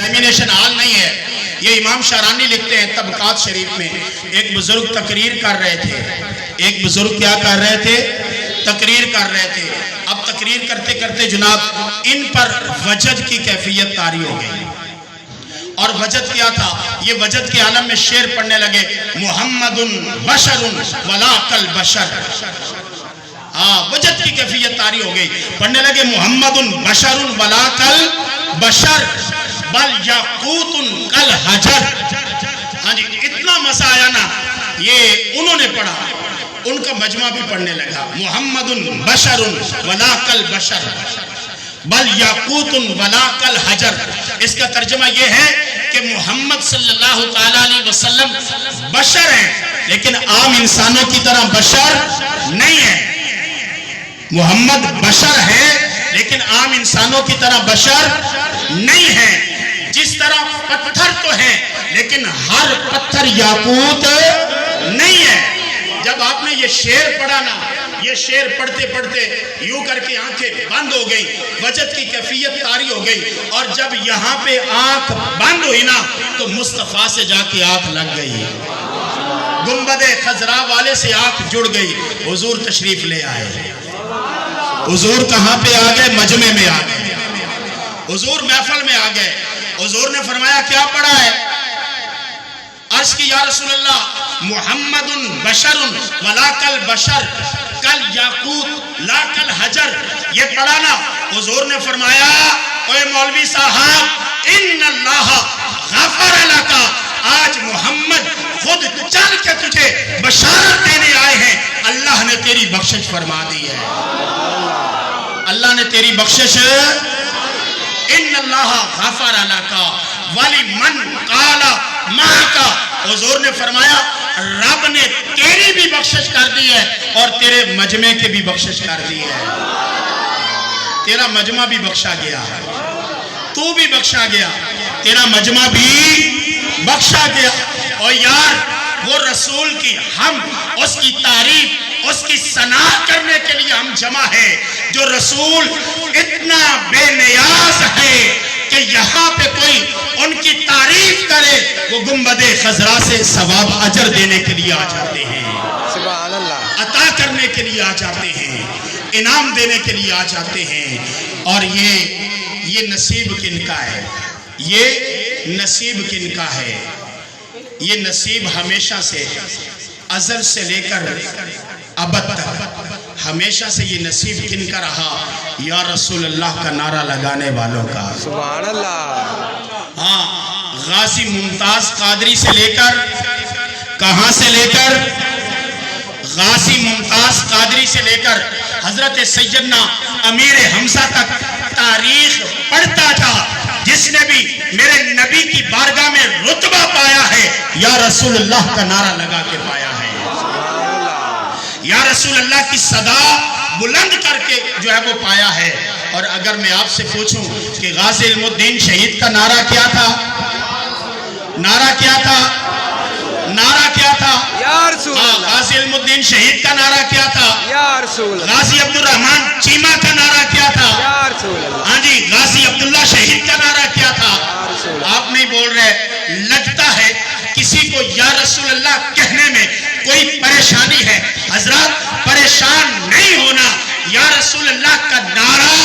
Examination hall نہیں ہے. یہ امام شارانی لکھتے ہیں طبقات شریف میں. ایک بزرگ تقریر کر رہے تھے. ایک بزرگ کیا کر رہے تھے؟ تقریر کر رہے تھے. اب تقریر کرتے کرتے جناب ان پر وجد کی کیفیت طاری ہو گئی. اور وجد کیا تھا؟ یہ وجد کے عالم میں شعر پڑھنے لگے. محمد بشر ولا کل بشر. وجد کی کیفیت طاری ہو گئی. پڑھنے لگے محمد بشر ولا کل بشر بل یاقوت کل حجر. ہاں جی اتنا مزہ آیا نا. یہ انہوں نے پڑھا, ان کا مجمع بھی پڑھنے لگا. محمد بشر ولا کل بشر بل یاقوت ولا کل حجر. اس کا ترجمہ یہ ہے کہ محمد صلی اللہ تعالیٰ علیہ وسلم بشر ہیں لیکن عام انسانوں کی طرح بشر نہیں ہیں. محمد بشر ہے لیکن عام انسانوں کی طرح بشر نہیں ہے. جس طرح پتھر تو ہے لیکن ہر پتھر یاقوت نہیں ہے. جب آپ نے یہ شعر پڑھا نا, یہ شعر پڑھتے پڑھتے یوں کر کے آنکھیں بند ہو گئی, وجد کی کیفیت طاری ہو گئی. اور جب یہاں پہ آنکھ بند ہوئی نا تو مصطفیٰ سے جا کے آنکھ لگ گئی. گنبد خضرا والے سے آنکھ جڑ گئی. حضور تشریف لے آئے. حضور کہاں پہ آ گئے؟ مجمع میں آ گئے. حضور محفل میں آ گئے. حضور نے فرمایا کیا پڑھا ہے؟ عرض کی یا رسول اللہ محمد بشر ولا کل بشر کل یاقوت لا کل حجر, یہ پڑھا نا. حضور نے فرمایا اے مولوی صاحب ان اللہ غفر لکا, آج محمد خود چل کے تجھے بشارت دینے آئے ہیں. اللہ نے تیری بخشش فرما دی ہے. اللہ نے تیری بخشش. ان اللہ غفر لکا ولمن قال معک. حضور نے فرمایا رب نے تیری بھی بخشش کر دی ہے اور تیرے مجمع کے بھی بخشش کر دی ہے. تیرا مجمع بھی بخشا گیا, تو بھی بخشا گیا, تیرا مجمع بھی بخشا گیا. اور یار وہ رسول کی ہم اس کی تعریف اس کی ثنا کرنے کے لیے ہم جمع ہے. جو رسول اتنا بے نیاز ہے کہ یہاں پہ کوئی ان کی تعریف کرے وہ گنبد خضرا سے ثواب اجر دینے کے لیے آ جاتے ہیں, سبحان اللہ, عطا کرنے کے لیے آ جاتے ہیں, انعام دینے کے لیے آ جاتے ہیں. اور یہ نصیب کن کا ہے؟ یہ نصیب کن کا ہے؟ یہ نصیب ہمیشہ سے ازل سے لے کر ابد تک ہمیشہ سے یہ نصیب کن کا رہا؟ یا رسول اللہ کا نعرہ لگانے والوں کا. سبحان اللہ. ہاں غازی ممتاز قادری سے لے کر کہاں سے لے کر غازی ممتاز قادری سے لے کر حضرت سیدنا امیر حمزہ تک تاریخ پڑھتا تھا. جس نے بھی میرے نبی کی بارگاہ میں رتبہ پایا ہے یا رسول اللہ کا نعرہ لگا کے پایا ہے. یا رسول اللہ کی صدا بلند کر کے جو ہے وہ پایا ہے. اور اگر میں آپ سے پوچھوں کہ غازی علم الدین شہید کا نعرہ کیا تھا؟ نعرہ کیا تھا؟ نعرہ کیا تھا؟ یا رسول اللہ. غازی علم الدین شہید کا نعرہ کیا تھا؟ یا رسول اللہ. غازی عبد الرحمن چیمہ کا نعرہ کیا تھا؟ یا رسول اللہ. ہاں جی غازی عبداللہ شہید کا نعرہ کیا تھا؟ آپ نہیں بول رہے. لگتا ہے کسی کو یا رسول اللہ کہنے میں کوئی پریشانی ہے. حضرات پریشان نہیں ہونا. یا رسول اللہ کا نعرہ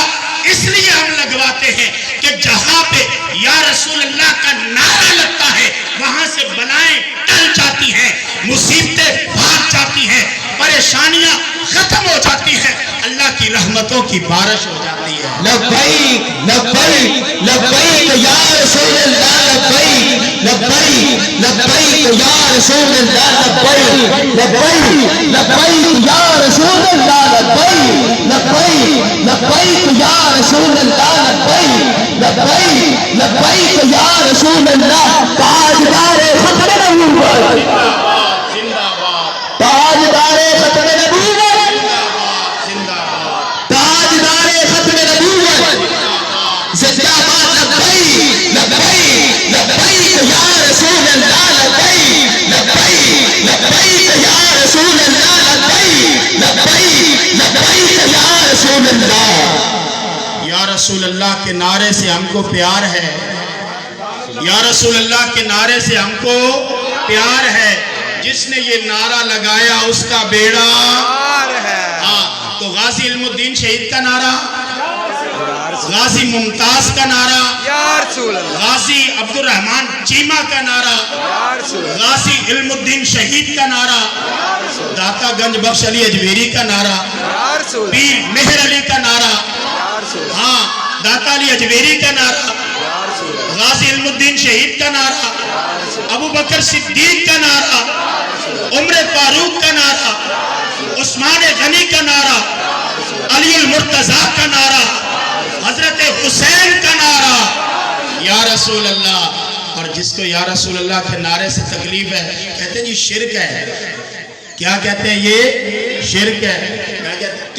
اس لیے ہم لگواتے ہیں کہ جہاں پہ یا رسول اللہ کا نعرہ لگتا ہے وہاں سے بلائیں ٹل جاتی ہیں, مصیبتیں بھاگ جاتی ہیں, پریشانیاں ختم ہو جاتی ہیں, اللہ کی رحمتوں کی بارش ہو جاتی ہے. لبیک لبیک لبیک یا رسول اللہ, لبیک لبیک لبیک یا رسول اللہ, لبیک لبیک لبیک یا رسول اللہ, لبیک لبیک لبیک یا رسول اللہ, لبیک لبیک لبیک یا رسول اللہ. تاجدار ختم نبوت, تاجدار ختم نبوت, تاجدار ختم نبوت, زندہ باد. لبیک لبیک لبیک یا رسول اللہ, لبیک لبیک لبیک یا رسول اللہ, لبیک لبیک لبیک یا رسول اللہ. یا رسول اللہ کے نعرے سے ہم کو پیار ہے. یا رسول اللہ کے نعرے سے ہم کو پیار ہے. جس نے یہ نعرہ لگایا اس کا بیڑا پار ہے. ہاں. تو غازی علم الدین شہید کا نعرہ، غازی ممتاز کا نعرہ، یا رسول اللہ. غازی عبد الرحمن چیمہ کا نعرہ، یا رسول اللہ. غازی علم الدین شہید کا نعرہ، داتا گنج بخش علی اجمیری کا نعرہ، یا رسول اللہ. پیر مہر علی کا نعرہ، یا رسول اللہ. ہاں داتا علی اجمیری کا نعرہ، یا رسول اللہ. غازی علم الدین شہید کا نعرہ، ابو بکر صدیق کا نعرہ، عمر فاروق کا نعرہ، عثمان غنی کا نعرہ، علی المرتضیٰ کا نعرہ، حضرت حسین کا نعرہ، یا رسول اللہ. اور جس کو یا رسول اللہ کے نعرے سے تکلیف ہے کہتے ہیں یہ شرک ہے. کیا کہتے ہیں؟ یہ شرک ہے. میں کہتے ہیں